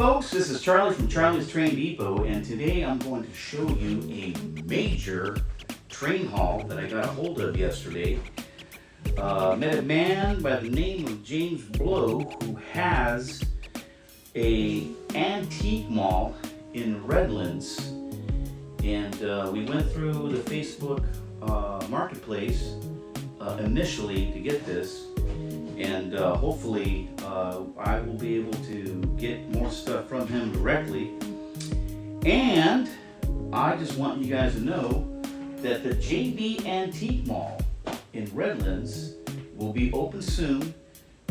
folks, this is Charlie from Charlie's Train Depot, and today I'm going to show you a major train haul that I got a hold of yesterday. Met a man by the name of James Blow who has a antique mall in Redlands, and we went through the Facebook marketplace initially to get this, and hopefully I will be able to get more stuff from him directly. And I just want you guys to know that the JB Antique Mall in Redlands will be open soon.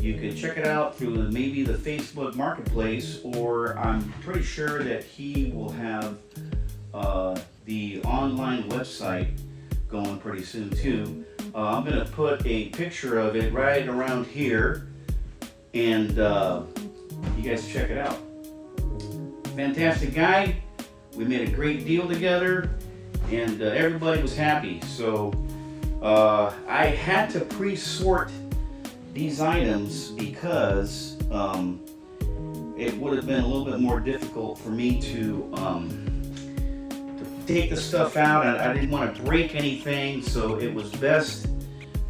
You can check it out through maybe the Facebook marketplace, or I'm pretty sure that he will have the online website going pretty soon too. I'm gonna put a picture of it right around here, and you guys check it out. Fantastic guy. We made a great deal together, and everybody was happy. So I had to pre-sort these items because it would have been a little bit more difficult for me to take the stuff out. I didn't want to break anything, so it was best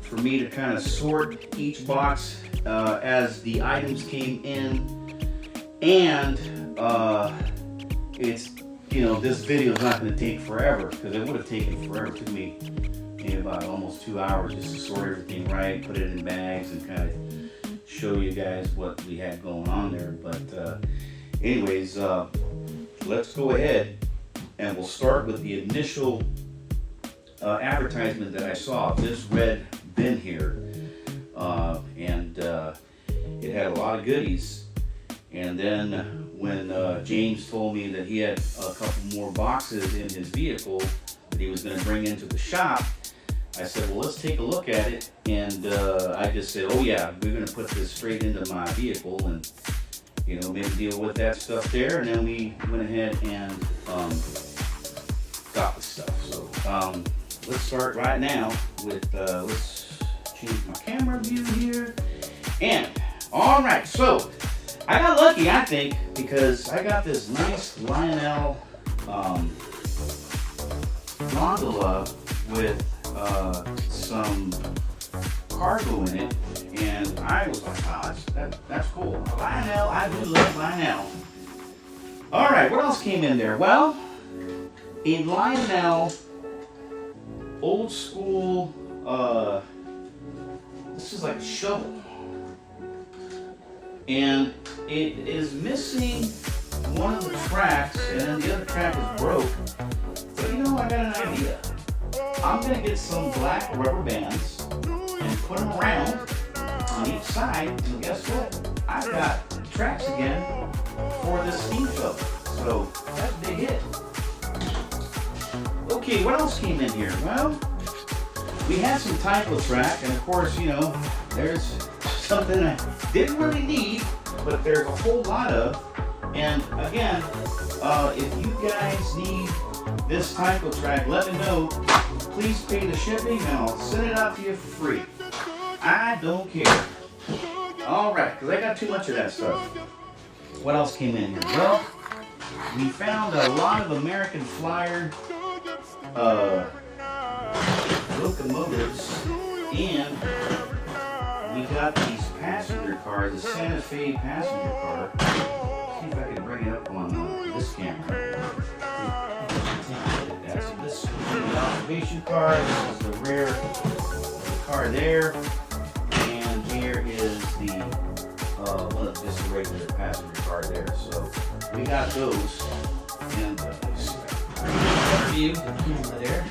for me to kind of sort each box as the items came in. And it's, you know, this video is not going to take forever, because it would have taken forever. It took me maybe about almost 2 hours just to sort everything right, put it in bags, and kind of show you guys what we had going on there. But anyways, let's go ahead and we'll start with the initial advertisement that I saw, this red bin here, and it had a lot of goodies. And then when James told me that he had a couple more boxes in his vehicle that he was going to bring into the shop, I said, well, let's take a look at it. And I just said, oh yeah, we're going to put this straight into my vehicle and, you know, maybe deal with that stuff there. And then we went ahead and got the stuff. So let's start right now with, let's change my camera view here. And all right, so I got lucky, I think, because I got this nice Lionel gondola with some cargo in it, and I was like, wow, that's cool. Lionel, I do love Lionel. All right, what else came in there? Well, a Lionel old school, this is like a shovel, and it is missing one of the tracks, and then the other track is broke. But you know, I got an idea. I'm gonna get some black rubber bands and put them around on each side, and guess what? I've got tracks again for this steam shovel. So that's a big hit. Okay, what else came in here? Well, we had some Tyco track, and of course, you know, there's something I didn't really need, but there's a whole lot of. And again, if you guys need this Tyco track, let me know. Please pay the shipping, and I'll send it out to you for free. I don't care. All right, because I got too much of that stuff. What else came in here? Well, we found a lot of American Flyer locomotives, and we got these passenger cars, the Santa Fe passenger car. See if I can bring it up on this camera. So this is the observation car, this is the rear car there, and here is the well, just a regular passenger car there. So we got those, and view there.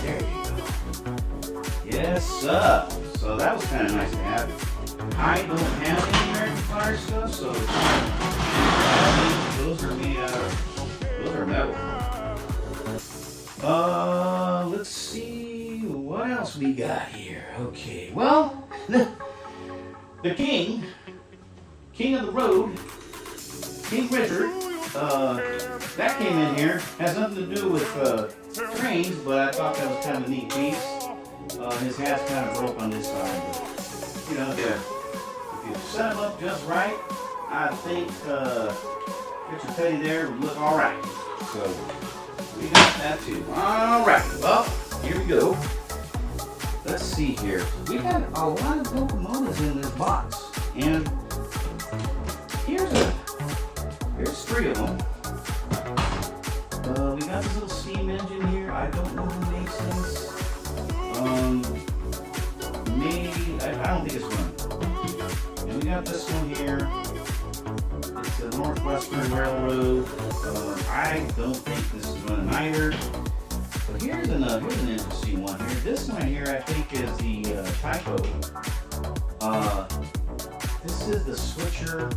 There you go. Yes, sir. So that was kind of nice to have. I don't have any American Flyer stuff, so those are made out of, those are metal. Let's see what else we got here. Okay, well, the king of the road, King Richard, that came in here. Has nothing to do with trains, but I thought that was kind of a neat piece. His hat's kind of broke on this side, but, you know, if you set him up just right, I think Get your putty there, would look all right. So we got that too. All right, well, here we go. Let's see here. We got a lot of locomotives in this box, and here's 3 of them. We got this little steam engine here. I don't know who makes this. Maybe I don't think it's running. And we got this one here. It's the Northwestern Railroad. I don't think this is running either. But here's an interesting one here. This one here, I think, is the Tyco. This is the switcher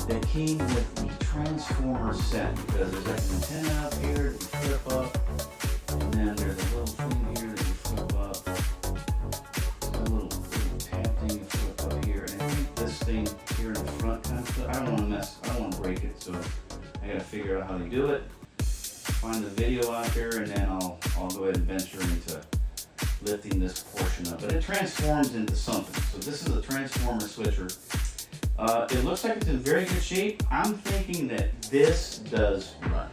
that came with the transformer set, because there's like an antenna up here that you flip up, and then there's a little thing here that you flip up. A little tab thing you flip up here, and I think this thing here in the front kind of stuff. I don't want to break it, so I gotta figure out how to do it. Find the video out there, and then I'll go ahead and venture into lifting this portion up. But it transforms into something. So this is a transformer switcher. It looks like it's in very good shape. I'm thinking that this does run.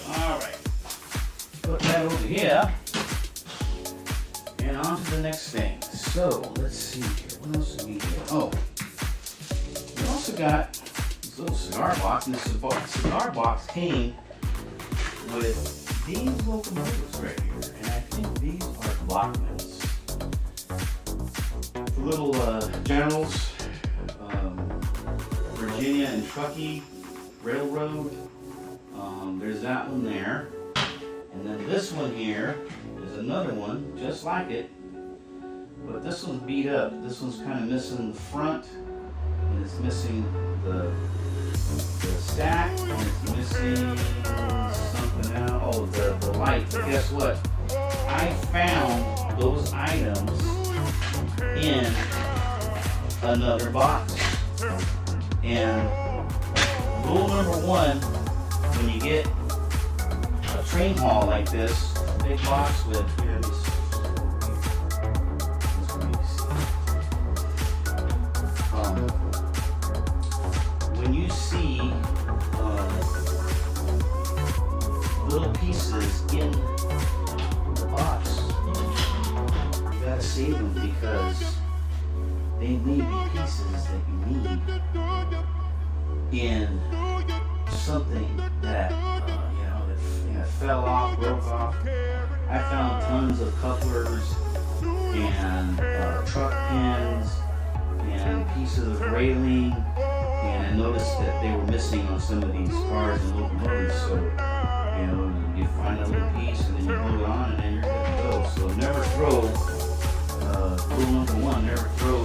All right, put that over here, and on to the next thing. So let's see here. What else do we have? Oh, we also got this little cigar box, and this cigar box came with these locomotives right here, and I think these are Blockmans. The little generals, Virginia and Truckee Railroad. There's that one there, and then this one here is another one just like it, but this one's beat up. This one's kind of missing the front, and it's missing the stack, and it's missing something else. Oh, the light. But guess what? I found those items in another box. And rule number 1, when you get a train haul like this, big box with, here, when you see little pieces in the box, you gotta save them, because they may be pieces that you need in something that that fell off, broke off. I found tons of couplers and truck pins and pieces of railing, and I noticed that they were missing on some of these cars and locomotives. So you find a little piece, and then you glue it on, and then you're good to go. So never throw. Rule number 1: never throw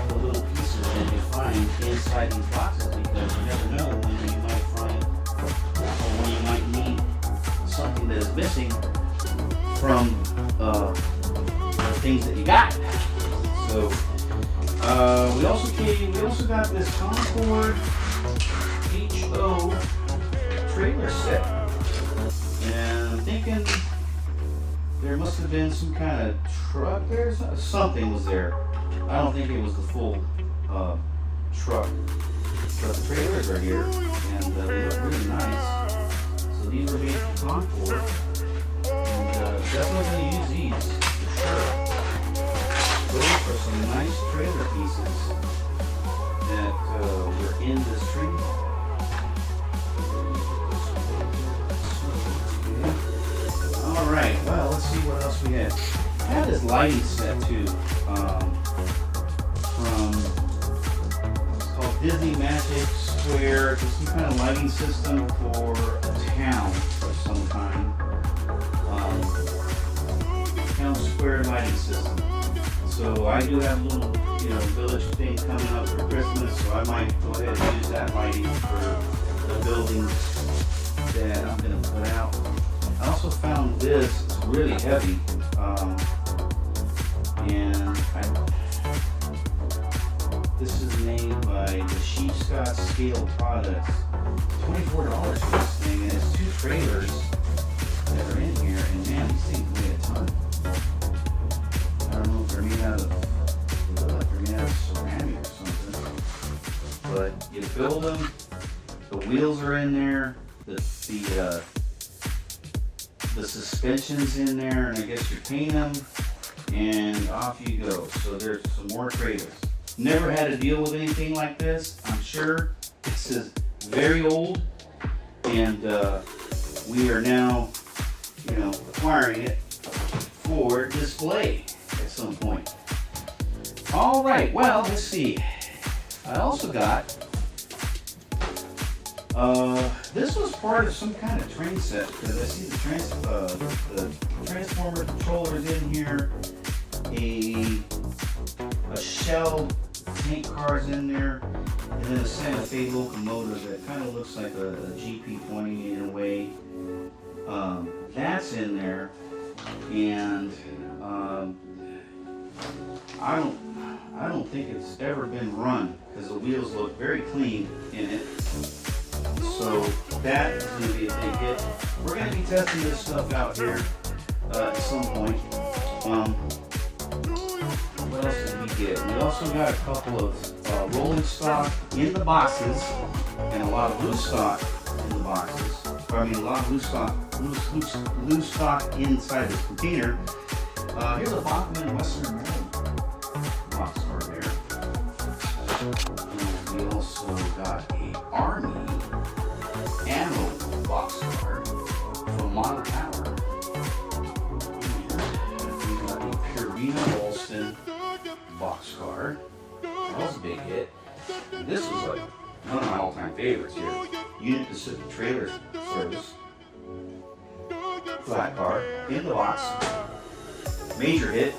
the little pieces that you find inside these boxes, because you never know when you might find, or when you might need something that is missing from the things that you got. So we also got this Concord HO trailer set, and I'm thinking there must have been some kind of truck there. Something was there. I don't think it was the full truck, but the trailers are here, and they look really nice. So these were made from Concord, and definitely going to use these for sure. Those are some nice trailer pieces that were in this tree. All right, well, let's see what else we have. I have this lighting set too, from, it's called Disney Magic Square. It's some kind of lighting system for a town of some kind. Town Square lighting system. So I do have a little, village thing coming up for Christmas, so I might go ahead and use that lighting for the building that I'm going to put out. I also found this. It's really heavy, and this is made by the Sheepscott Scale Products. $24 for this thing, and it's 2 trailers that are in here, and man, these things weigh a ton. I don't know if they're made out of ceramic or something, but you build them, The wheels are in there. The suspension's in there, and I guess you paint them, and off you go. So there's some more trailers. Never had to deal with anything like this. I'm sure this is very old, and we are now, acquiring it for display at some point. All right, well, let's see. I also got, this was part of some kind of train set, because I see the transformer controllers in here, a shell tank cars in there, and then a Santa Fe locomotive that kind of looks like a GP20 in a way. That's in there, and I don't think it's ever been run, because the wheels look very clean in it. So that is going to be a big hit. We're going to be testing this stuff out here at some point. What else did we get? We also got a couple of rolling stock in the boxes, and a lot of loose stock in the boxes. A lot of loose stock inside this container. Here's a Bachmann Western Maryland box car there. And we also got a Army ammo box car from Modern Power. And we got a Purina Alston box car. That was a big hit. And this was like one of my all-time favorites here. Union Pacific Trailer Service. Flat car in the box. Major hit.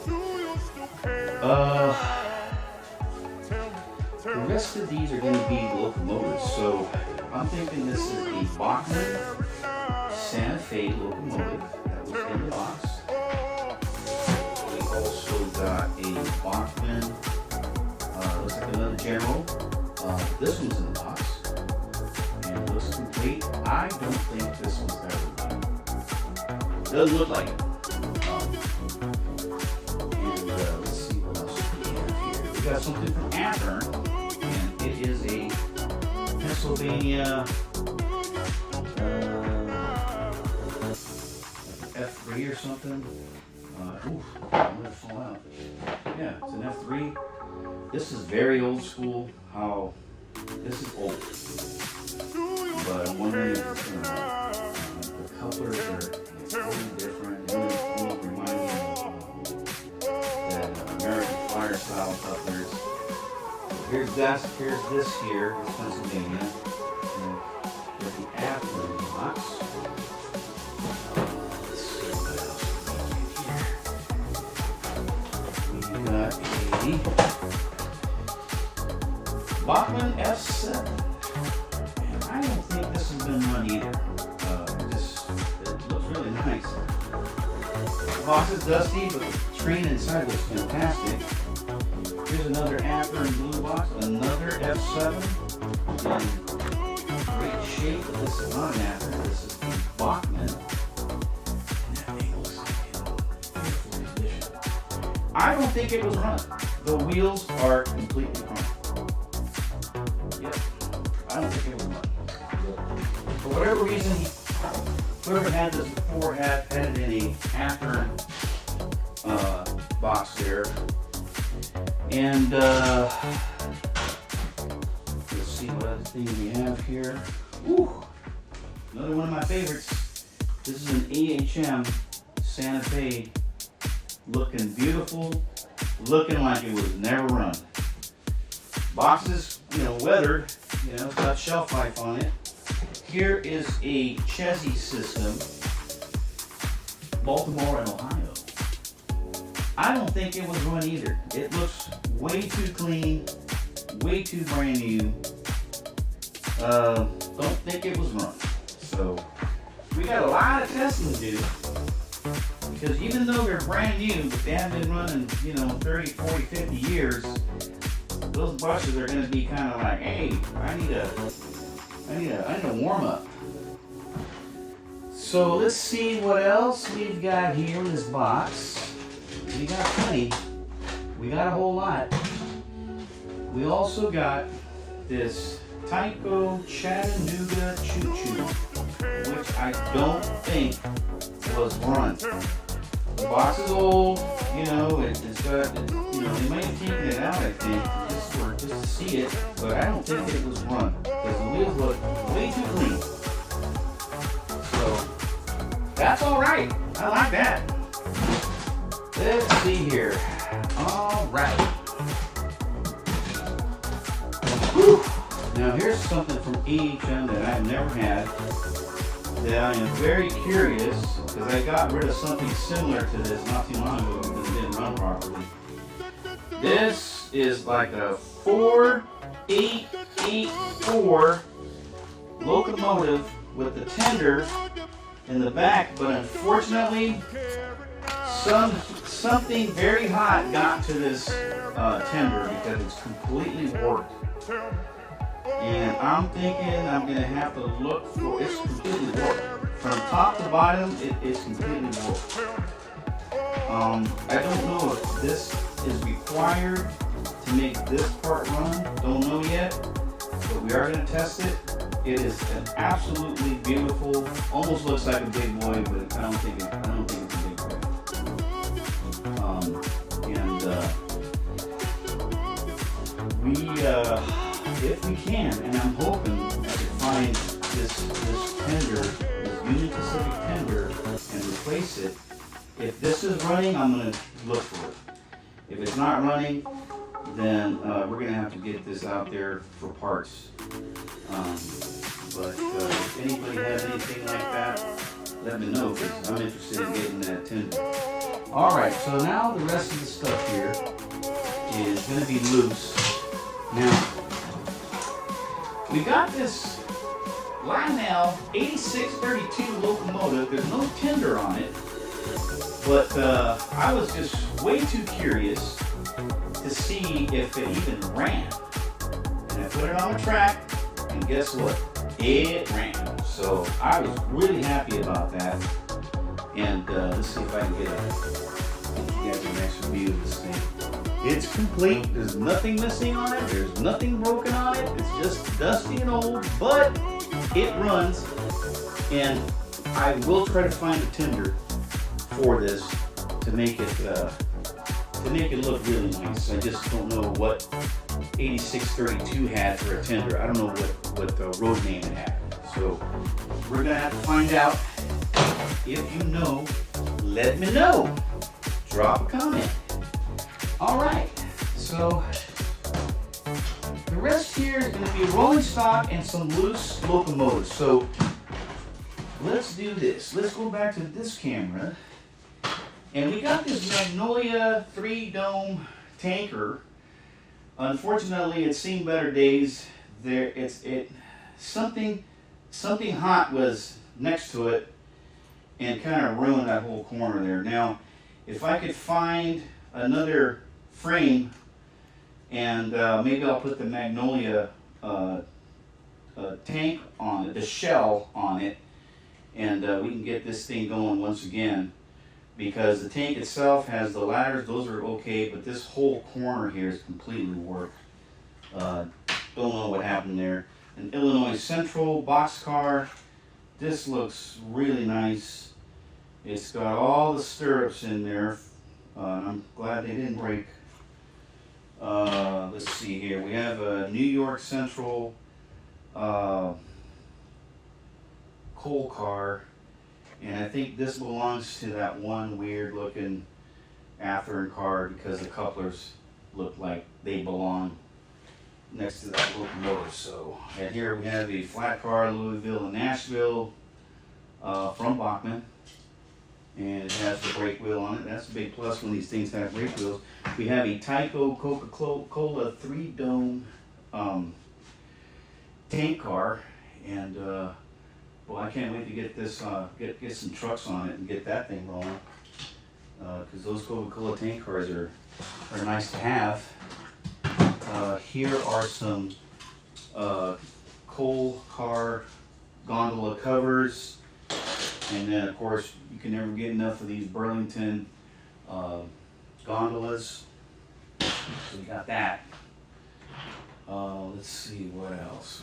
The rest of these are going to be locomotives, so I'm thinking this is a Bachmann Santa Fe locomotive that was in the box. We also got a Bachmann, looks like another General. This one's in the box, and it looks complete. I don't think this one's ever done. Doesn't look like it. Let's see what else we have here. We got something from Athearn, and it is a Pennsylvania F3 or something. I'm gonna fall out. Yeah, it's an F3. This is very old school. This is old, but I'm wondering if it's the couplers are totally different. They almost remind me of that American Flyer style couplers. Here's this here, it's Pennsylvania. With the Athearn box. Let's see what else we got here. We got a Bachmann F7. And I don't think this has been run either. It looks really nice. The box is dusty, but the train inside looks fantastic. Here's another Athearn blue box, another F7 in great shape. But this is not an Athearn, this is the Bachmann. And that thing looks like a beautiful condition. I don't think it was run. The wheels are completely run. Yep, I don't think it was run. For whatever reason, whoever had this before had it in a Athearn box there. And let's see what other thing we have here. Ooh, another one of my favorites. This is an AHM Santa Fe, looking beautiful, looking like it was never run. Boxes, weathered, it's got shelf life on it. Here is a chassis system, Baltimore and Ohio. I don't think it was run either. It looks way too clean, way too brand new. Don't think it was run. So we got a lot of testing to do, because even though they're brand new, but they haven't been running, 30, 40, 50 years, those buses are going to be kind of like, hey, I need a warm up. So let's see what else we've got here in this box. We got plenty. We got a whole lot. We also got this Tyco Chattanooga Choo Choo, which I don't think was run. The box is old, you know, it's got, you know, they might have taken it out, I think, just to see it, but I don't think it was run, because the wheels look way too clean. So, that's alright. I like that. Let's see here. Alright. Now here's something from AHM that I've never had, that I am very curious, because I got rid of something similar to this not too long ago because it didn't run properly. This is like a 4884 locomotive with the tender in the back, but unfortunately something very hot got to this tender because it's completely warped. And I'm thinking I'm going to have to look for, it's completely warped. From top to bottom, it's completely warped. I don't know if this is required to make this part run. Don't know yet, but we are going to test it. It is an absolutely beautiful, almost looks like a big boy, but I don't think it's a big boy. If we can, and I'm hoping I can find this tender, this Union Pacific tender, and replace it. If this is running, I'm going to look for it. If it's not running, then we're going to have to get this out there for parts. But if anybody has anything like that, let me know, because I'm interested in getting that tender. Alright, so now the rest of the stuff here is going to be loose. Now, we got this Lionel 8632 locomotive. There's no tender on it, but I was just way too curious to see if it even ran. And I put it on the track, and guess what? It ran. So I was really happy about that. And let's see if I can get you guys an extra view of this thing. It's complete. There's nothing missing on it. There's nothing broken on it. It's just dusty and old, but it runs. And I will try to find a tender for this to make it look really nice. I just don't know what 8632 had for a tender. I don't know what road name it had. So we're gonna have to find out. If you know, let me know. Drop a comment. Alright, so the rest here is going to be rolling stock and some loose locomotives. So let's do this. Let's go back to this camera. And we got this Magnolia 3-dome tanker. Unfortunately, it's seen better days. Something hot was next to it and kind of ruined that whole corner there. Now, if I could find another frame, and maybe I'll put the Magnolia tank on it, the shell on it, and we can get this thing going once again, because the tank itself has the ladders, those are okay, but this whole corner here is completely warped. Don't know what happened there. An Illinois Central boxcar. This looks really nice. It's got all the stirrups in there. I'm glad they didn't break. Let's see here. We have a New York Central coal car, and I think this belongs to that one weird looking Athearn car because the couplers look like they belong next to that locomotive. So, and here we have a flat car, Louisville and Nashville, from Bachman. And it has the brake wheel on it. That's a big plus when these things have brake wheels. We have a Tyco Coca-Cola 3-dome tank car, and well, I can't wait to get this get some trucks on it and get that thing rolling. Because those Coca-Cola tank cars are nice to have. Here are some coal car gondola covers. And then, of course, you can never get enough of these Burlington gondolas. So we got that. Let's see, what else?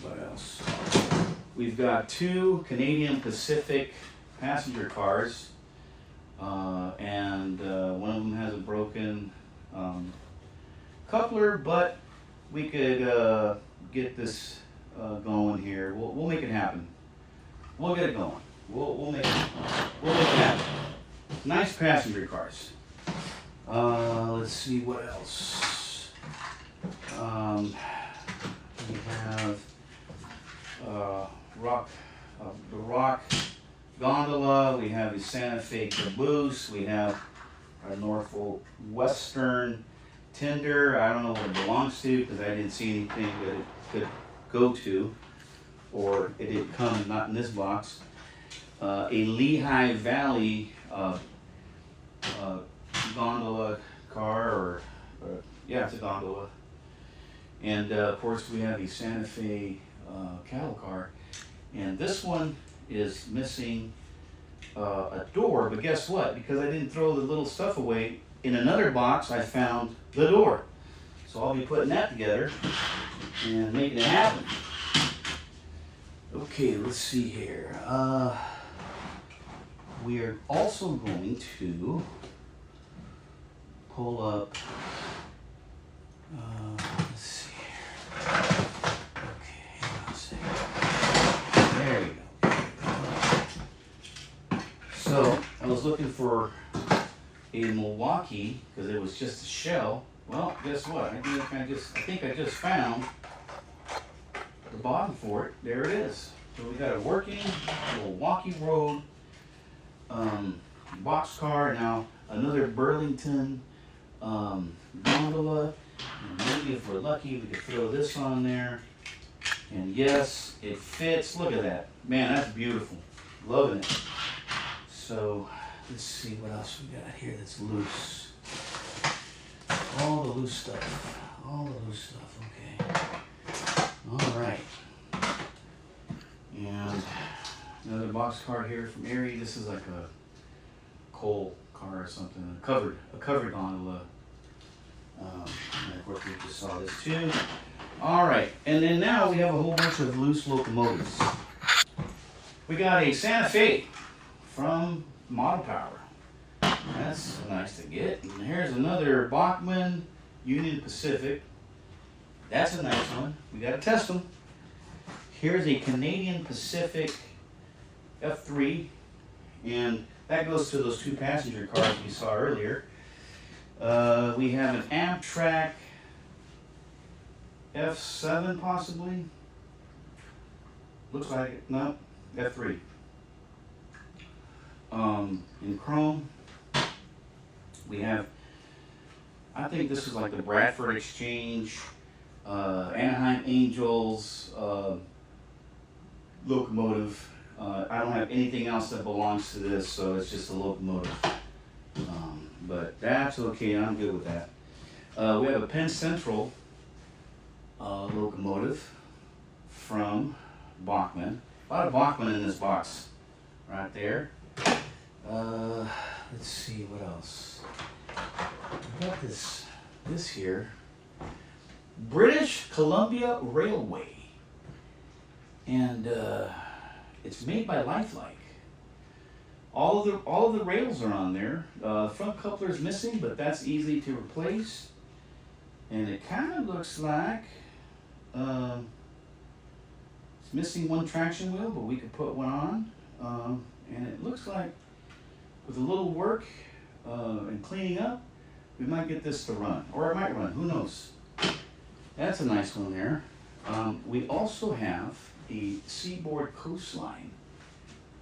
We've got 2 Canadian Pacific passenger cars, and one of them has a broken coupler, but we could get this going here. We'll make it happen. We'll get it going. We'll make it happen. Nice passenger cars. Let's see what else. We have the Rock gondola. We have the Santa Fe caboose. We have our Norfolk Western tender. I don't know what it belongs to because I didn't see anything that it could go to, or it didn't come not in this box. A Lehigh Valley gondola car, or yeah, it's a gondola. And of course we have the Santa Fe cattle car, and this one is missing a door, but guess what? Because I didn't throw the little stuff away, in another box I found the door. So I'll be putting that together and making it happen. Okay, let's see here. We are also going to pull up, let's see here. Okay, hang on a second. There you go. So I was looking for a Milwaukee because it was just a shell. Well, guess what? I think I just found the bottom for it. There it is. So we got a working Milwaukee Road boxcar. Now another Burlington gondola. And maybe if we're lucky, we could throw this on there. And yes, it fits. Look at that. Man, that's beautiful. Loving it. So let's see what else we got here that's loose. All the loose stuff. Okay. All right. And another boxcar here from Erie. This is like a coal car or something. A covered gondola. And of course we just saw this too. All right. And then now we have a whole bunch of loose locomotives. We got a Santa Fe from Model Power. That's nice to get. And here's another Bachmann Union Pacific. That's a nice one. We got to test them. Here's a Canadian Pacific F3, and that goes to those 2 passenger cars we saw earlier. We have an Amtrak F7 possibly. Looks like it. No, F3. In chrome. We have, I think this is like the Bradford Exchange, Anaheim Angels locomotive. I don't have anything else that belongs to this, so it's just a locomotive. But that's okay, I'm good with that. We have a Penn Central locomotive from Bachmann. A lot of Bachmann in this box right there. Let's see what else. I got this here. British Columbia Railway. And it's made by Lifelike. All of the rails are on there. Front coupler is missing, but that's easy to replace. And it kind of looks like it's missing one traction wheel, but we could put one on. And it looks like with a little work and cleaning up, we might get this to run, or it might run. Who knows? That's a nice one there. We also have a Seaboard Coastline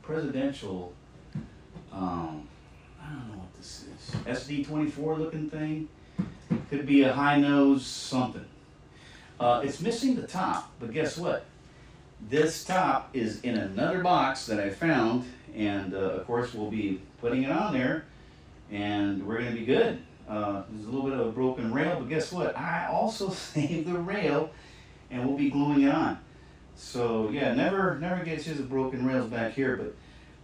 presidential. I don't know what this is. SD24 looking thing. Could be a high nose something. It's missing the top, but guess what? This top is in another box that I found, and of course we'll be putting it on there, and we're going to be good. There's a little bit of a broken rail, but guess what? I also saved the rail, and we'll be gluing it on. So yeah, never get you the broken rails back here, but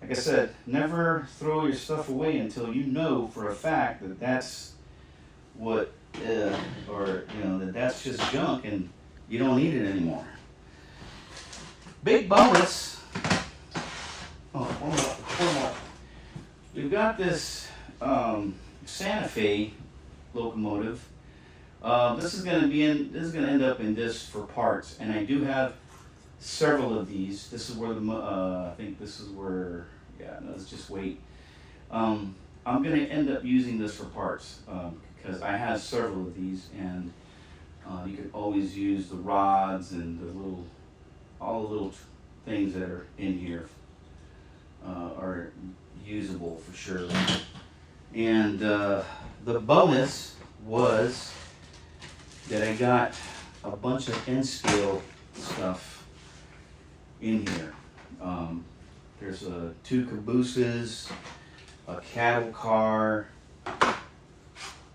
like I said, never throw your stuff away until you know for a fact that that's what, or you know, that that's just junk, and you don't need it anymore. Big bonus. Oh, one more. We've got this Santa Fe locomotive. This is going to end up in discs for parts, and I do have several of these. This is where I think this is where. Yeah, no, let's just wait. I'm going to end up using this for parts because I have several of these, and you can always use the rods and all the little things that are in here are usable for sure. And the bonus was that I got a bunch of N-scale stuff in here. There's two cabooses, a cattle car,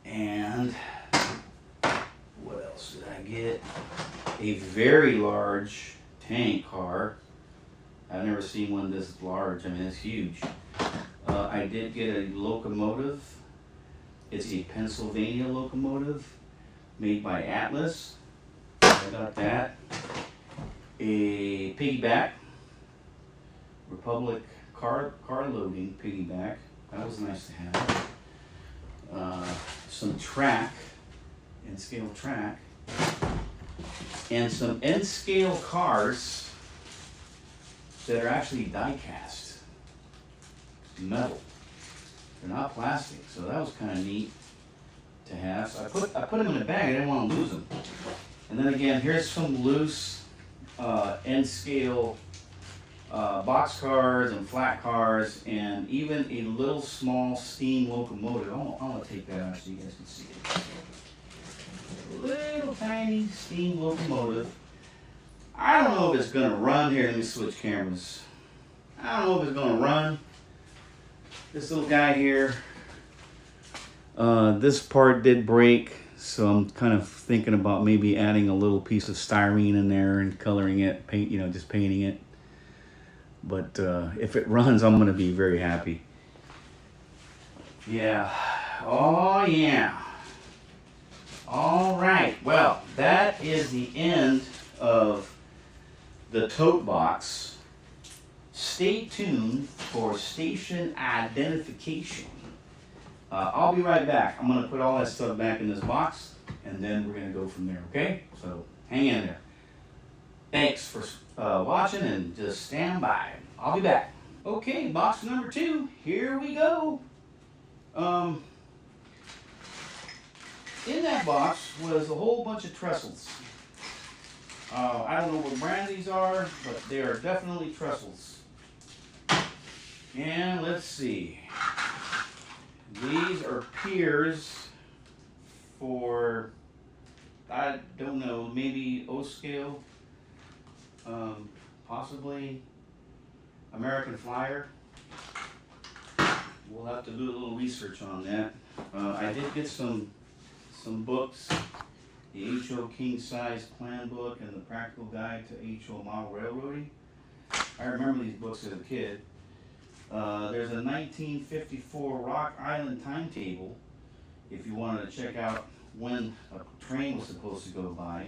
and what else did I get? A very large tank car. I've never seen one this large. I mean, it's huge. I did get a locomotive. It's a Pennsylvania locomotive made by Atlas. I got that. A piggyback. Republic car loading piggyback. That was nice to have. Some track, N-scale track, and some N-scale cars that are actually die-cast metal. They're not plastic, so that was kind of neat to have. So I put them in a bag. I didn't want to lose them. And then again, here's some loose N-scale box cars and flat cars, and even a little small steam locomotive. I want to take that out so you guys can see it. A little tiny steam locomotive. I don't know if it's going to run. Here, let me switch cameras. I don't know if it's going to run. This little guy here, this part did break, so I'm kind of thinking about maybe adding a little piece of styrene in there and coloring it, just painting it. But if it runs, I'm going to be very happy. Yeah. Oh, yeah. All right. Well, that is the end of the tote box. Stay tuned for station identification. I'll be right back. I'm going to put all that stuff back in this box, and then we're going to go from there, okay? So hang in there. Thanks for watching, and just stand by. I'll be back. Okay, box number 2. Here we go. In that box was a whole bunch of trestles. I don't know what brand these are, but they are definitely trestles. And let's see. These are piers for, I don't know, maybe O-scale, possibly American Flyer. We'll have to do a little research on that. I did get some books, the HO King Size Plan Book and the Practical Guide to HO Model Railroading. I remember these books as a kid. There's a 1954 Rock Island timetable if you wanted to check out when a train was supposed to go by.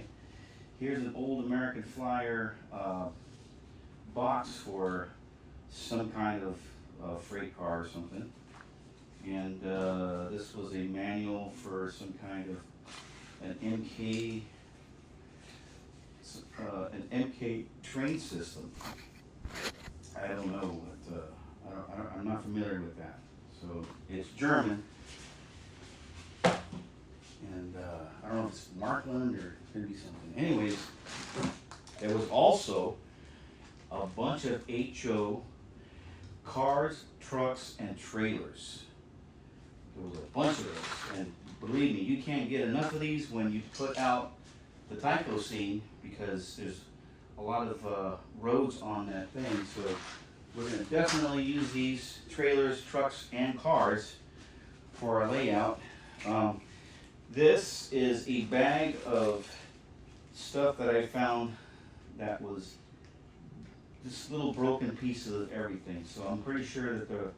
Here's an old American Flyer box for some kind of freight car or something. And this was a manual for some kind of an MK train system. I don't know, but I'm not familiar with that. So it's German, and I don't know if it's Markland or it could be something. Anyways, there was also a bunch of HO cars, trucks, and trailers. There was a bunch of those, and believe me, you can't get enough of these when you put out the Tyco scene, because there's a lot of roads on that thing. So we're going to definitely use these trailers, trucks, and cars for our layout. This is a bag of stuff that I found that was this little broken piece of everything. So I'm pretty sure that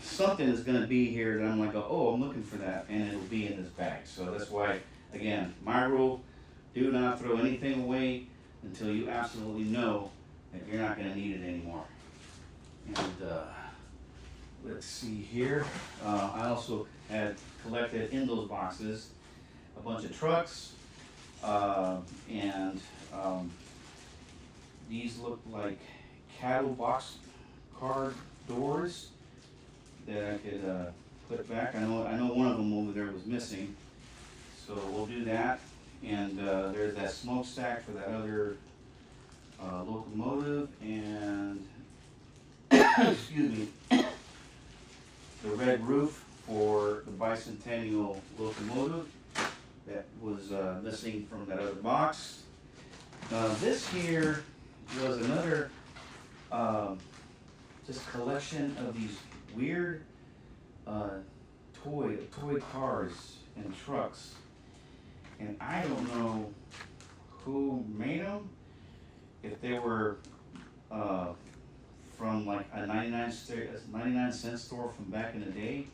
something is gonna be here that I'm like, oh, I'm looking for that, and it'll be in this bag. So that's why, again, my rule: Do not throw anything away until you absolutely know that you're not going to need it anymore. And let's see here. I also had collected in those boxes a bunch of trucks, and these look like cattle box car doors that I could put back. I know one of them over there was missing, so we'll do that. And there's that smokestack for that other locomotive, and excuse me, the red roof for the bicentennial locomotive that was missing from that other box. This here was another just collection of these weird toy cars and trucks, and I don't know who made them. If they were from like a 99-cent store from back in the day,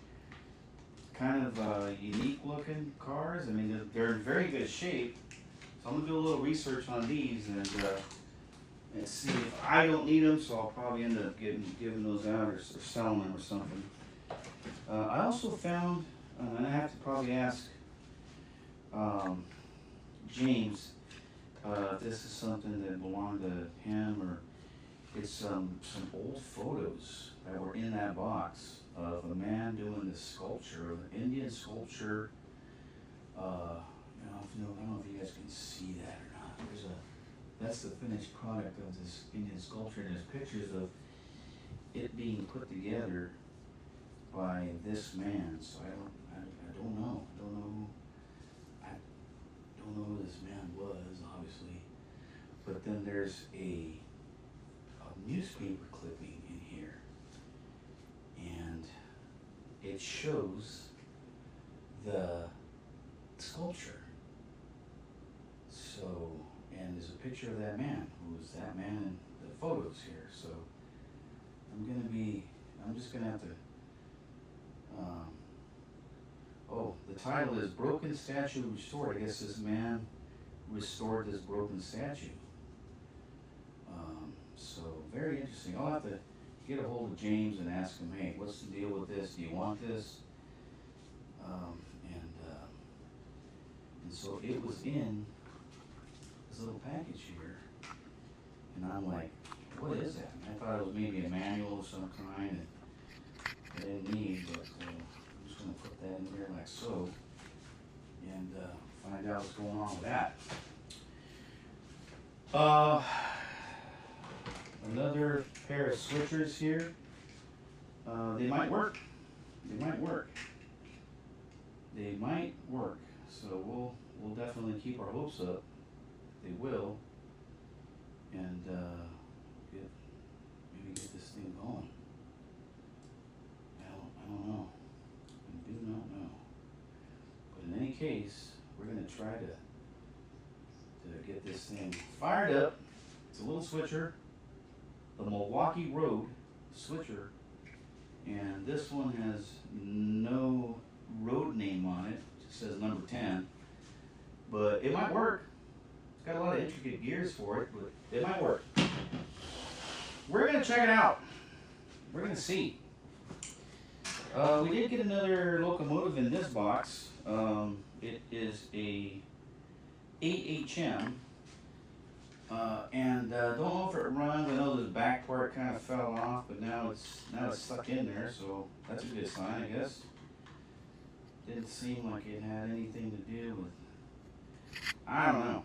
kind of unique looking cars. I mean, they're in very good shape. So I'm gonna do a little research on these and see if I don't need them. So I'll probably end up giving those out or selling them or something. I also found, and I have to probably ask James if this is something that belonged to him, or it's some old photos that were in that box of a man doing this sculpture, of an Indian sculpture. I don't know if you guys can see that or not. That's the finished product of this Indian sculpture, and there's pictures of it being put together by this man. So I don't know. I don't know who this man was, obviously. But then there's a newspaper clipping in here, and it shows the sculpture. So, and there's a picture of that man, who was that man in the photos here. So I'm just gonna have to, the title is Broken Statue Restored. I guess this man restored this broken statue. So very interesting. I'll have to get a hold of James and ask him, hey, what's the deal with this? Do you want this? And so it was in this little package here, and I'm like, what is that? And I thought it was maybe a manual of some kind, and I didn't need, but I'm just going to put that in there like so, and find out what's going on with that. Another pair of switchers here. They might work. They might work. So we'll definitely keep our hopes up. They will, and maybe get this thing going. I don't know. I do not know. But in any case, we're gonna try to get this thing fired up. It's a little switcher, the Milwaukee Road switcher, and this one has no road name on it. It just says number 10, but it might work. It's got a lot of intricate gears for it, but it might work. We're gonna check it out. We're gonna see. We did get another locomotive in this box. It is a 8HM. And don't know if it runs. I know this back part kind of fell off, but now it's stuck in there, so that's a good sign, I guess. Didn't seem like it had anything to do with, I don't know.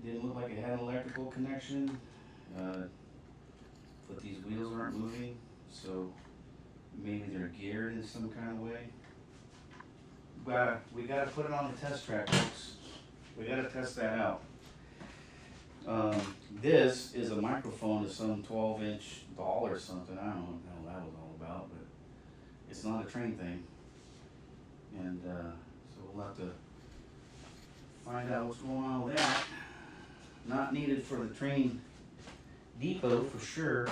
Didn't look like it had an electrical connection, but these wheels aren't moving, so maybe they're geared in some kind of way. We gotta put it on the test track, folks. We gotta test that out. This is a microphone to some 12-inch doll or something. I don't know what that was all about, but it's not a train thing. And so we'll have to find out what's going on with that. Not needed for the train depot for sure.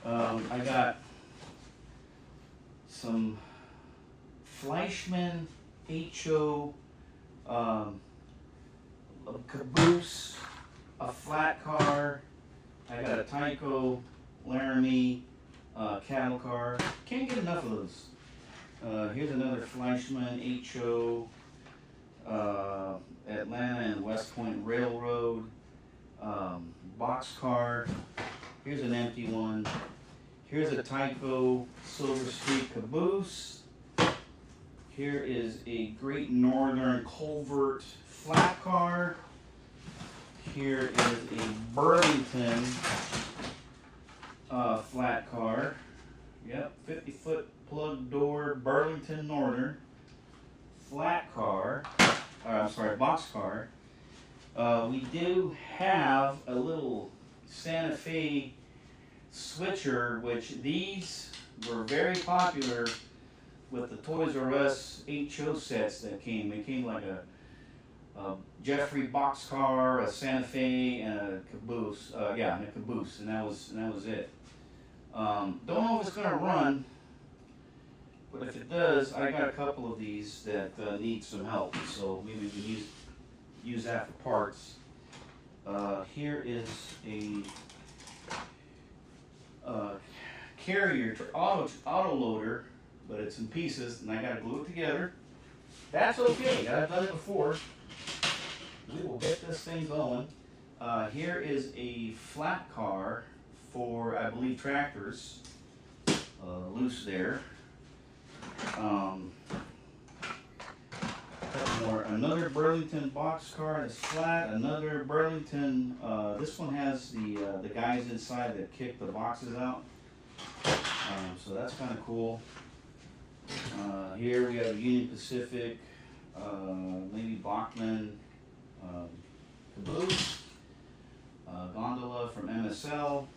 I got some Fleischmann HO a caboose, a flat car. I got a Tyco, Laramie, cattle car. Can't get enough of those. Here's another Fleischmann HO, Atlanta and West Point Railroad, box car. Here's an empty one. Here's a Tyco Silver Street caboose. Here is a Great Northern Culvert flat car. Here is a Burlington flat car. Yep, 50-foot plug door Burlington Northern flat car. I'm sorry, box car. We do have a little Santa Fe switcher, which these were very popular with the Toys R Us HO sets that came. It came like a Jeffrey boxcar, a Santa Fe, and a caboose. Yeah, and a caboose, and that was it. Don't know if it's gonna run, but if it does, I got a couple of these that need some help. So maybe we can use that for parts. Here is a carrier auto loader, but it's in pieces, and I gotta glue it together. That's okay. I've done it before. We will get this thing going. Here is a flat car for, I believe, tractors. Loose there. Another Burlington box car that's flat. Another Burlington. This one has the guys inside that kick the boxes out. So that's kind of cool. Here we have Union Pacific, maybe Bachman caboose, gondola from MSL,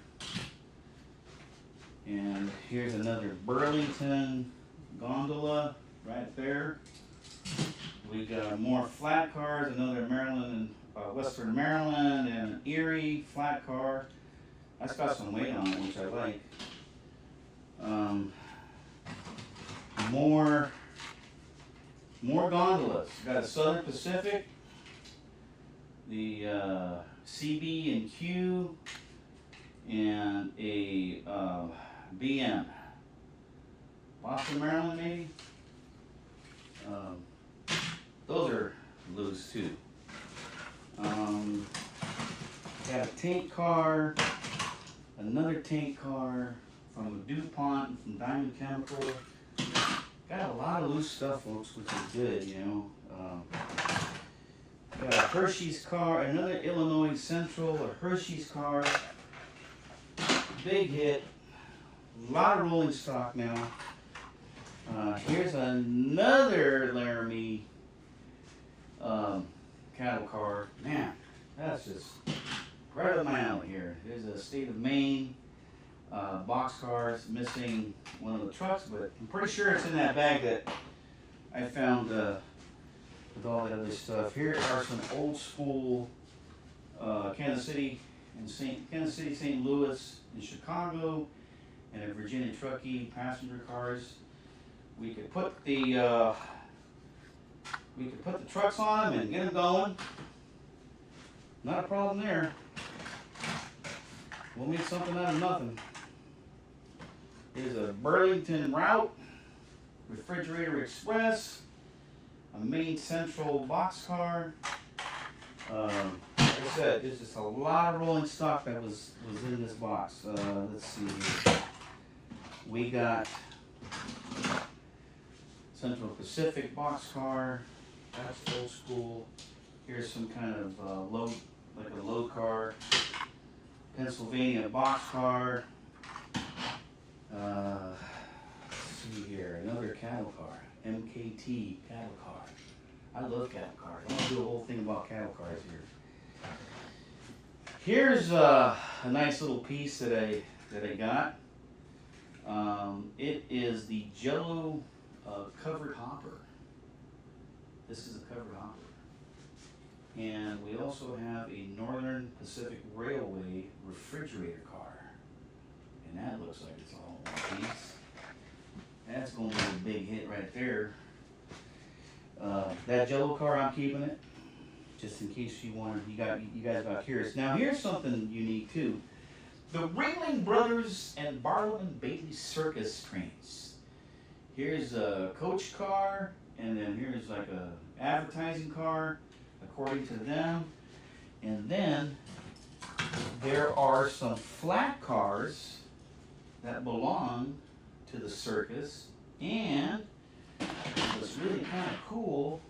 and here's another Burlington gondola right there. We got more flat cars, another Maryland, Western Maryland, and an Erie flat car. That's got some weight on it, which I like. More gondolas. Got a Southern Pacific, the CB and Q, and a BM. Boston, Maryland, maybe. Those are loose too. Got a tank car, another tank car from DuPont, from Diamond Chemical. Got a lot of loose stuff, folks, which is good, you know. Got a Hershey's car, another Illinois Central, a Hershey's car. Big hit. A lot of rolling stock now. Here's another Laramie cattle car. Man, that's just right up my alley here. Here's a State of Maine boxcars, missing one of the trucks, but I'm pretty sure it's in that bag that I found with all the other stuff. Here are some old school Kansas City, St. Louis, and Chicago, and a Virginia Truckee passenger cars. We could put the trucks on them and get them going. Not a problem there. We'll make something out of nothing. Here's a Burlington Route, Refrigerator Express, a Main Central boxcar. Like I said, there's just a lot of rolling stock that was in this box. Let's see here. We got Central Pacific boxcar. That's old school. Here's some kind of load, like a load car. Pennsylvania boxcar. Let's see here, another cattle car, MKT cattle car. I love cattle cars. I want to do a whole thing about cattle cars here. Here's a nice little piece that I got. It is the Jello covered hopper. This is a covered hopper. And we also have a Northern Pacific Railway refrigerator car. And that looks like it's all one piece. That's going to be a big hit right there. That Jello car, I'm keeping it. just in case you guys got curious. Now here's something unique too. The Ringling Brothers and Barnum Bailey Circus trains. Here's a coach car, and then here's like a advertising car, according to them. And then there are some flat cars that belong to the circus. And what's really kind of cool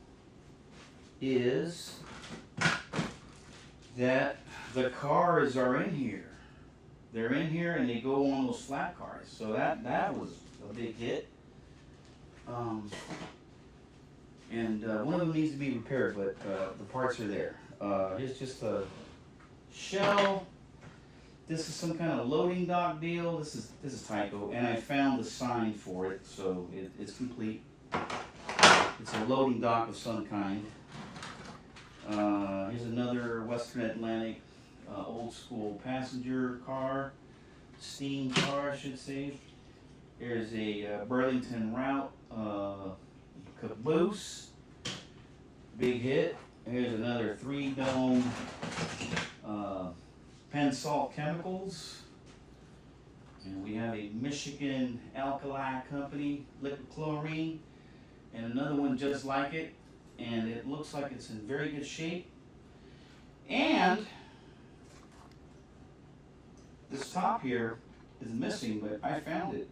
is that the cars are in here. They're in here and they go on those flat cars. So that was a big hit. One of them needs to be repaired, but the parts are there. Here's just a shell. This is some kind of loading dock deal. This is Tyco, and I found the sign for it, so it's complete. It's a loading dock of some kind. Here's another Western Atlantic old school passenger car, steam car, I should say. There's a Burlington Route caboose, big hit. Here's another 3-dome Penn Salt Chemicals. And we have a Michigan Alkali Company, liquid chlorine, and another one just like it. And it looks like it's in very good shape. And this top here is missing, but I found it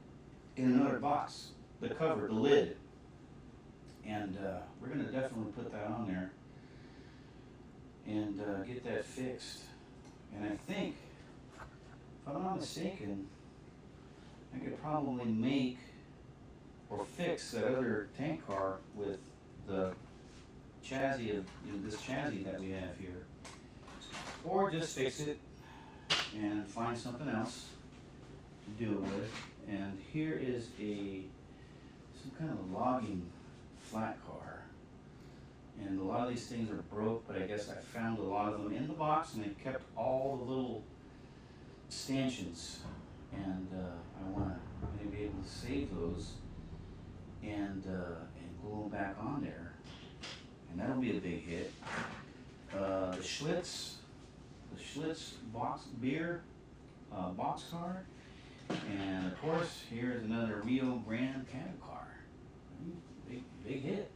in another box. The cover, the lid. And we're going to definitely put that on there and get that fixed. And I think, if I'm not mistaken, I could probably make or fix that other tank car with the chassis of this chassis that we have here, or just fix it and find something else to do it with. And here is some kind of logging flat car, and a lot of these things are broke, but I guess I found a lot of them in the box, and I kept all the little stanchions, and I want to be able to save those and glue them back on there, and that'll be a big hit. The Schlitz beer boxcar, and of course here's another Rio Grande cattle car. Big hit.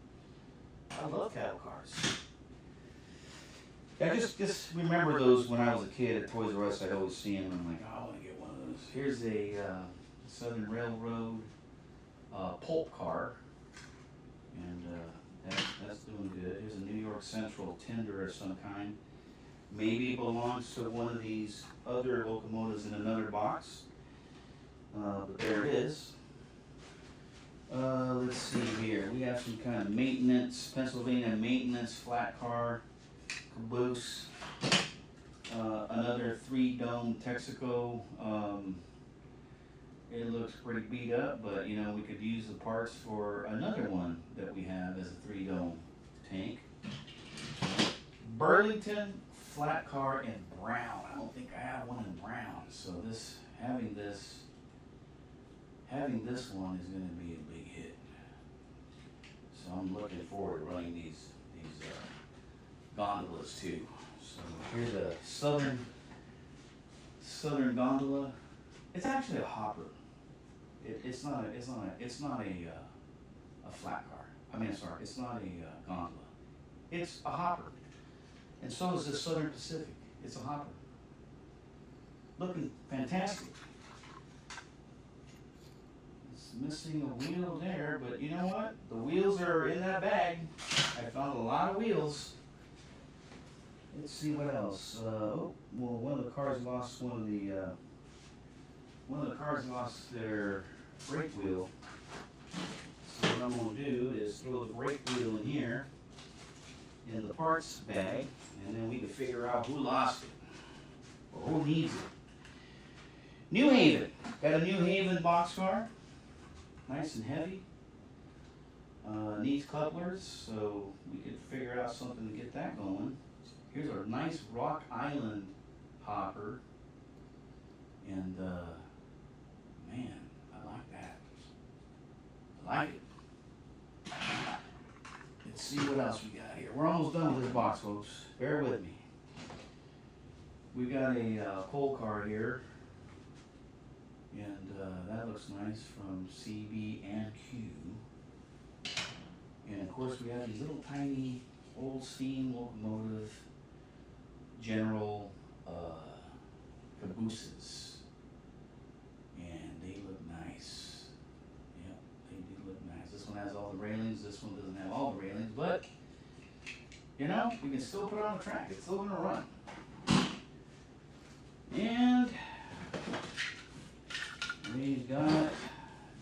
I love cattle cars. I just remember those when I was a kid at Toys R Us. I'd always see them and I'm like, oh, I want to get one of those. Here's a Southern Railroad pulp car, and that's doing good. Here's a New York Central tender of some kind. Maybe it belongs to one of these other locomotives in another box, but there it is. Let's see here. We have some kind of maintenance, Pennsylvania maintenance flat car, caboose, another 3-dome Texaco. It looks pretty beat up, but we could use the parts for another one that we have as a 3-dome tank. Burlington flat car in brown. I don't think I have one in brown, so having this one is going to be a big hit. So I'm looking forward to running these gondolas too. So here's a southern gondola. It's actually a hopper. It's not a flat car. I mean, sorry, it's not a gondola. It's a hopper. And so is the Southern Pacific. It's a hopper. Looking fantastic. It's missing a wheel there, but you know what? The wheels are in that bag. I found a lot of wheels. Let's see what else. One of the cars lost their brake wheel. So what I'm going to do is throw the brake wheel in here, in the parts bag, and then we can figure out who lost it or who needs it. New Haven. Got a New Haven boxcar. Nice and heavy. Needs couplers, so we could figure out something to get that going. Here's our nice Rock Island hopper. And man, I like that. I like it. Let's see what else we got here. We're almost done with this box, folks. Bear with me. We got a coal car here, and that looks nice from CB and Q. And of course, we have these little tiny old steam locomotive general cabooses, and they look nice. Yep, they do look nice. This one has all the railings. This one doesn't have all the railings, but you know, you can still put it on the track. It's still gonna run. And we've got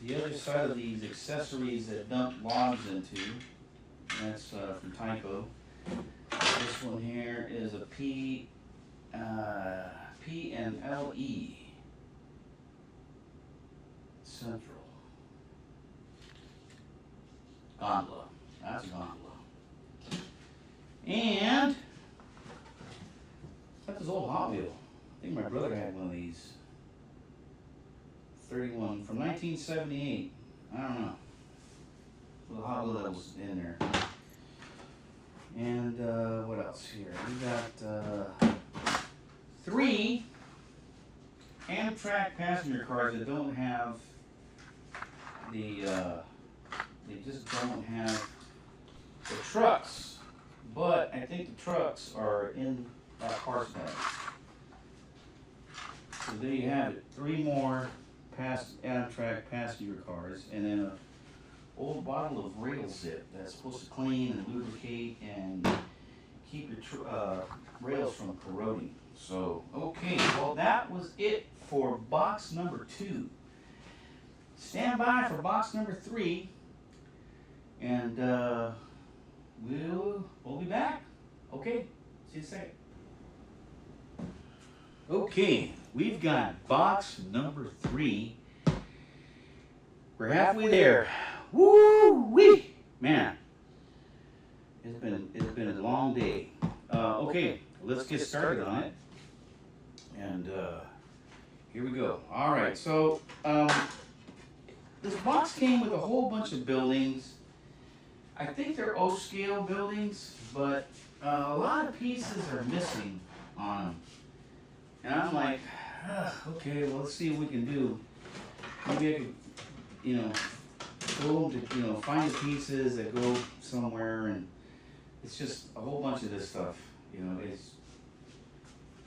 the other side of these accessories that dump logs into. That's from Tyco. This one here is a P and LE Central gondola. That's a gondola. And that's his old Hot Wheel. I think my brother had one of these. 31 from 1978. I don't know. The Hot Wheel that was in there. And what else here? We got 3 Amtrak passenger cars that don't have the. They just don't have the trucks. But I think the trucks are in that car bag. So there you have it. 3 more Amtrak passenger cars, and then an old bottle of rail zip that's supposed to clean and lubricate and keep your rails from corroding. So, okay, well that was it for box number 2. Stand by for box number 3, and we'll be back. Okay, see you in a second. Okay, we've got box number 3. We're halfway there. Woo-wee! Man, it's been a long day. Okay, let's get started on it. And here we go. All right, so this box came with a whole bunch of buildings. I think they're O-scale buildings, but a lot of pieces are missing on them. And I'm like, okay, well, let's see what we can do. Maybe I could, go to, find the pieces that go somewhere, and it's just a whole bunch of this stuff.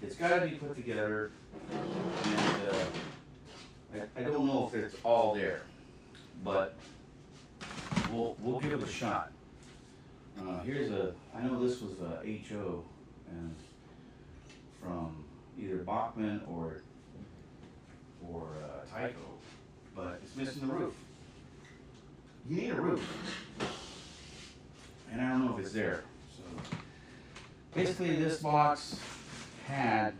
It's got to be put together, and I don't know if it's all there, but we'll give it a shot. I know this was a HO, and from either Bachman or Tyco, but it's missing the roof. You need a roof, and I don't know if it's there. So basically, this box had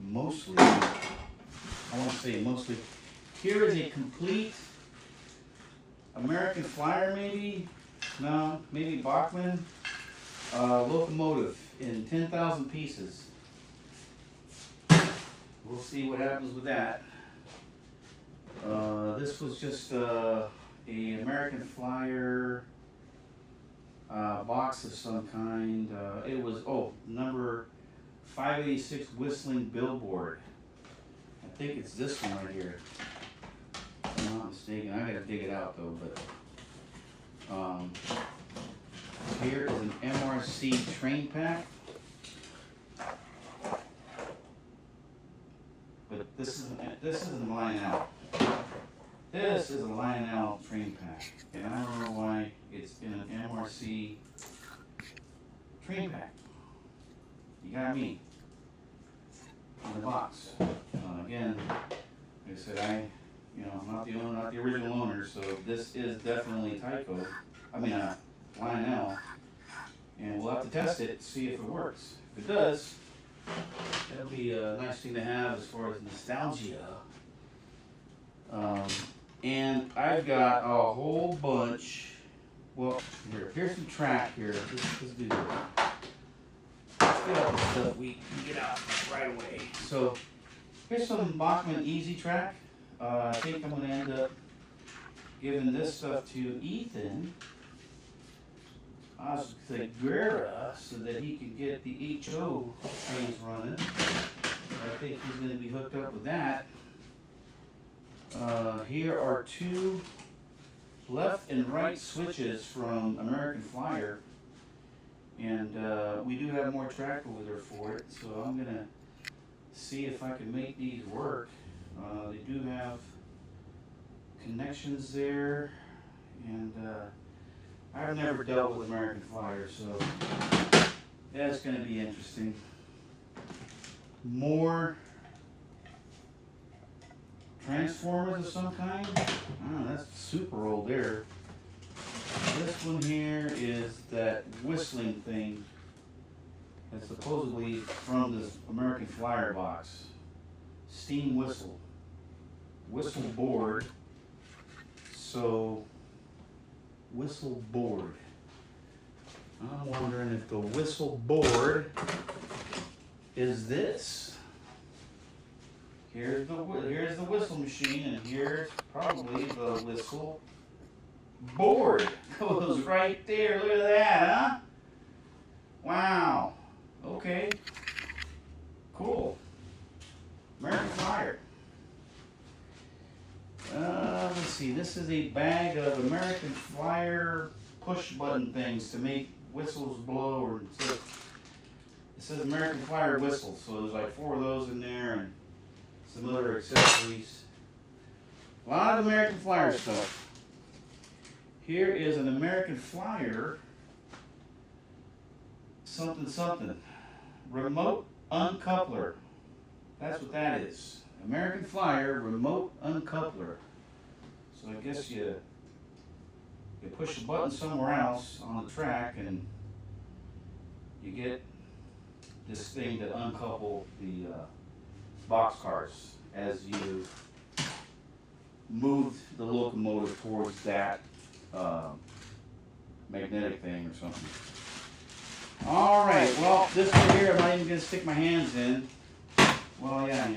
mostly, I want to say mostly. Here is a complete American Flyer, maybe Bachman locomotive in 10,000 pieces. We'll see what happens with that. This was just a American Flyer box of some kind. It was, number 586 Whistling Billboard. I think it's this one right here. If I'm not mistaken. I gotta dig it out though, but here is an MRC train pack. But this isn't a Lionel. This is a Lionel train pack, and I don't know why it's in an MRC train pack. You got me in the box. Again, like I said, I'm not the owner, not the original owner, so this is definitely Tyco. Lionel, and we'll have to test it, see if it works. If it does, that'll be a nice thing to have as far as nostalgia. And I've got a whole bunch. Well, here's some track here. Let's do this. Let's get all the stuff we can get out right away. So here's some Bachman Easy Track. I think I'm going to end up giving this stuff to Ethan. Segura so that he can get the HO trains running. I think he's going to be hooked up with that. Here are two left and right switches from American Flyer, and we do have more track over there for it, so I'm going to see if I can make these work. They do have connections there, and I've never dealt with American Flyer, so that's going to be interesting. More transformers of some kind. Oh, that's super old there. This one here is that whistling thing that's supposedly from this American Flyer box. Steam whistle. Whistle board. So, whistle board. I'm wondering if the whistle board is this. Here's the whistle machine, and here's probably the whistle board. Goes right there. Look at that, huh? Wow. Okay. Cool. American Flyer. Let's see. This is a bag of American Flyer push button things to make whistles blow. Or it says American Flyer whistle. So there's like 4 of those in there, and some other accessories. A lot of American Flyer stuff. Here is an American Flyer something. Remote uncoupler. That's what that is. American Flyer remote uncoupler. So I guess you push a button somewhere else on the track and you get this thing that uncouple the boxcars as you move the locomotive towards that magnetic thing or something. All right, well, this one here I'm not even going to stick my hands in. Well, yeah.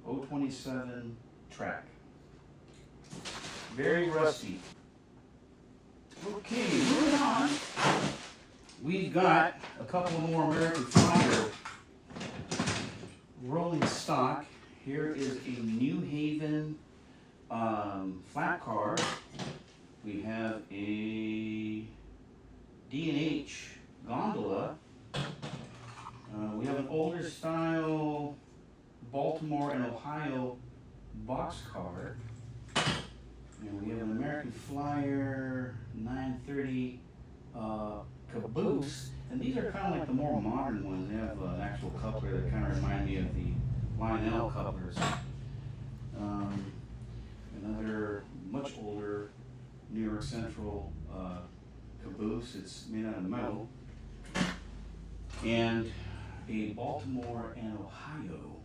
027 track. Very rusty. Okay, moving on. We've got a couple more American Flyer rolling stock. Here is a New Haven flat car. We have a D&H gondola. We have an older style Baltimore and Ohio boxcar. And we have an American Flyer 930 caboose. And these are kind of like the more modern ones. They have an actual coupler that kind of remind me of the Lionel couplers. Another much older New York Central caboose. It's made out of metal. And a Baltimore and Ohio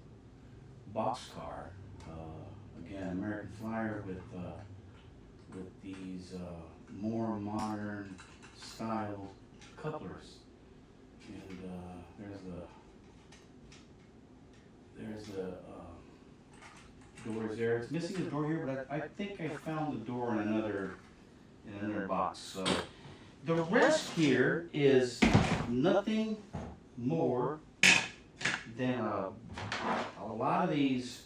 boxcar. Again, American Flyer with these more modern style couplers. And there's the doors there. It's missing a door here, but I think I found the door in another box. So the rest here is nothing more than a lot of these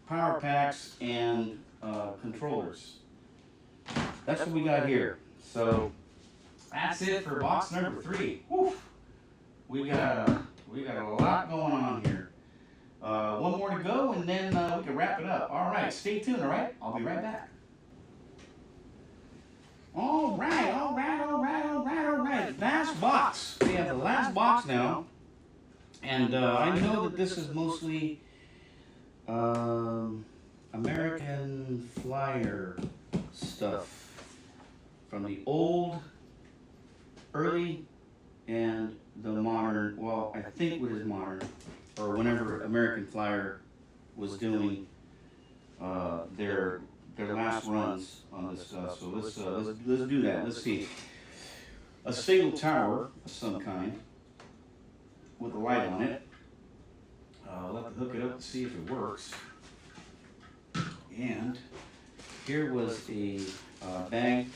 power packs and controllers. That's what we got here. So that's it for box number 3. Woo. We got a lot going on here. One more to go, and then we can wrap it up. All right, stay tuned. All right, I'll be right back. All right. Last box. We have the last box now, and I know that this is mostly American Flyer stuff from the old, early, and the modern. Well, I think what is modern, or whenever American Flyer was doing their last runs on this stuff. So let's do that. Let's see. A stable tower of some kind with a light on it. I'll have to hook it up to see if it works. And Here was a bag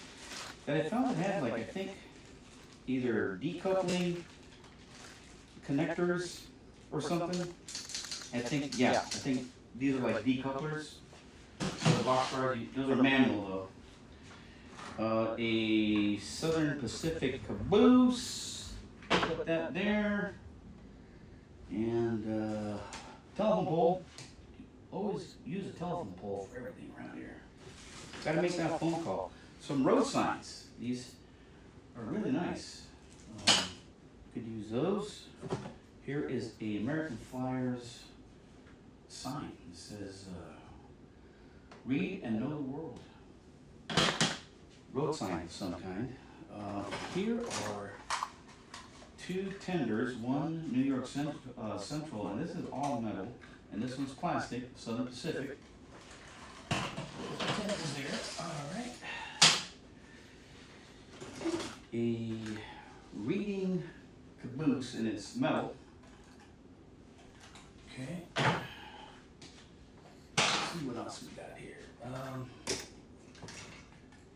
that I found that had, like, I think, either decoupling connectors or something. I think, yeah, I think these are like decouplers. So the box cars, those are manual though. A Southern Pacific caboose. Put that there. And telephone pole. Always use a telephone pole for everything around here. Gotta make that phone call. Some road signs. These are really nice. Could use those. Here is a American Flyers sign. It says, read and know the world. Road sign of some kind. Here are two tenders, one New York Central, and this is all metal, and this one's plastic, Southern Pacific. Tenders there. All right. A reading caboose, and it's metal. Okay. Let's see what else we got here.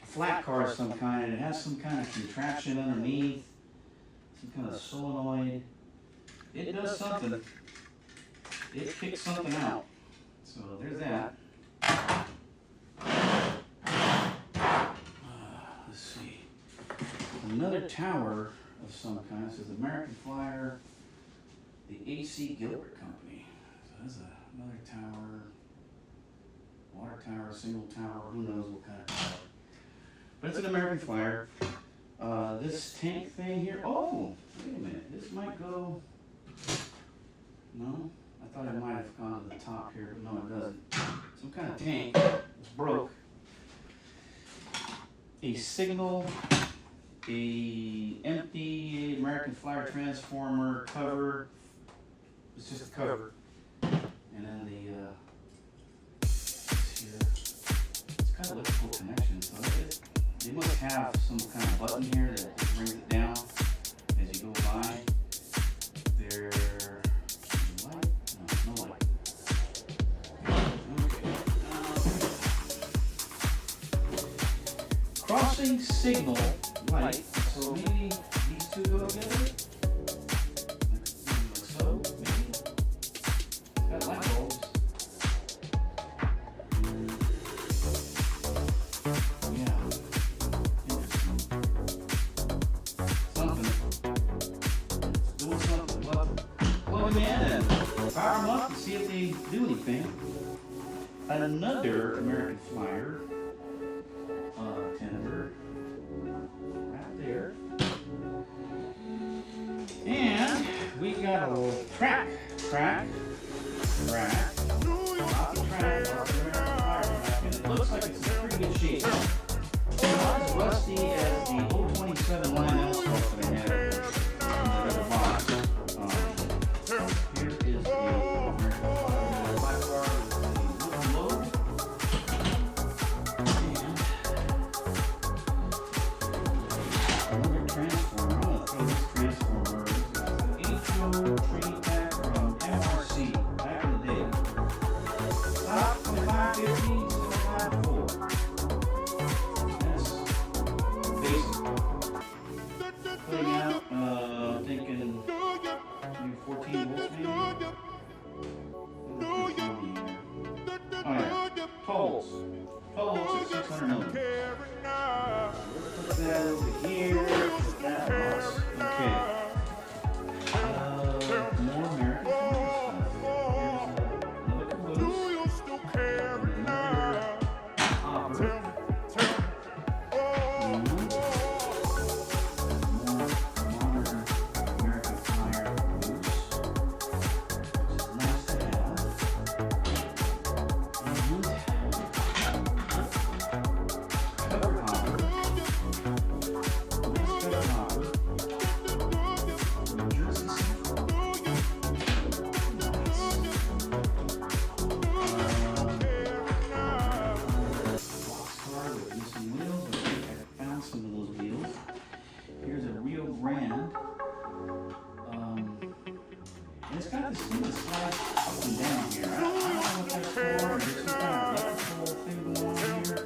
A flat car of some kind, and it has some kind of contraption underneath, some kind of solenoid. It does something. It kicks something out. So there's that. Let's see. Another tower of some kind. This is American Flyer, the A.C. Gilbert Company. So there's another tower, water tower, single tower, who knows what kind of tower. But it's an American Flyer. This tank thing here, oh, wait a minute, this might go, no? I thought it might have gone to the top here, but no, it doesn't. Some kind of tank, it's broke. A signal, a empty American Flyer transformer cover. It's just a cover. And then the, here, it's got electrical connection, so they must have some kind of button here that brings it down as you go by. There, light? No, no light. Okay. Crossing signal light. So maybe these two go together. Like so, maybe. It's got light bulbs. Power them up and see if they do anything. Another American Flyer tender right there. And we got a little track. Lots of track, lots of American Flyer track, and it looks like it's in pretty good shape. It's not as rusty as the 027 line asphalt that I had in the other box. Here is the American Flyer black car with the wooden load. And another transformer. I'm going to throw this transformer. This is an HO training pack from MRC back in the day. Top 2550, 754. That's basic. Putting out, thinking maybe 14 volts maybe. Oh yeah, tolls. Tolls at 600 millimeters. Put that over here. Put that box. Okay. More American Flyer stuff. Here's another caboose. Another hopper. And more modern American Flyer caboose. Which is nice to have. And cover hopper. Nice cover hopper. From Jersey Central. Boxcar with missing wheels. I think I found some of those wheels. Here's a Rio Grande. And it's got this thing that slides up and down here. I don't know what that's for. There's some kind of electrical thing going on here.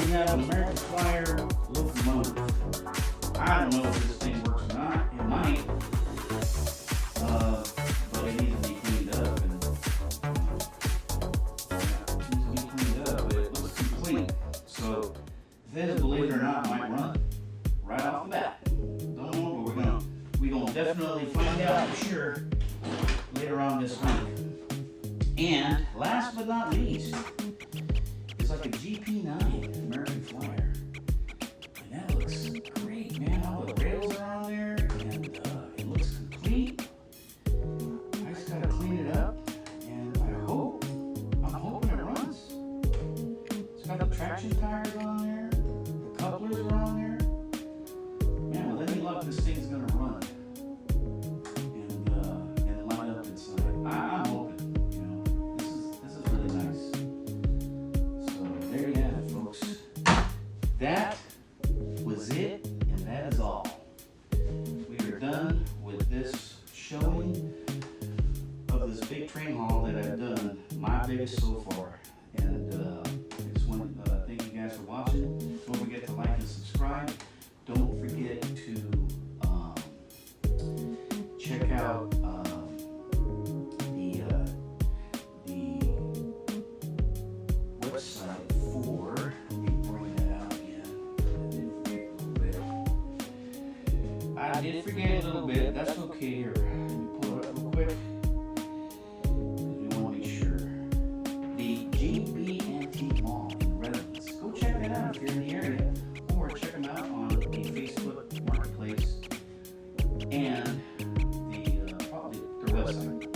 we have an American Flyer locomotive. I don't know if this thing works or not. It might. But it needs to be cleaned up. And, it needs to be cleaned up, but it looks complete. So, this, believe it or not, might run right off the bat. Don't know, but we're gonna definitely find out for sure later on this week. And last but not least, it's like a GP9 American Flyer. And that looks great, man. All the rails are on there, and it looks complete. I just gotta clean it up, and I'm hoping it runs. It's got the traction tires on there, the couplers are on there. Man, with any luck, this thing's gonna run and line up inside. I'm hoping, you know, this is really nice. So there you have it, folks. That was it, and that is all. We are done with this showing of this big train haul that I've done, my biggest so far. And I just want to thank you guys for watching. Don't forget to like and subscribe. Don't forget to check out the website for, let me bring that out again. I did forget a little bit. That's okay. Here, let me pull it up real quick. We want to make sure. The GB Antique Mall in Redlands. Go check that out if you're in the area, or check them out on the Facebook Marketplace and probably their website.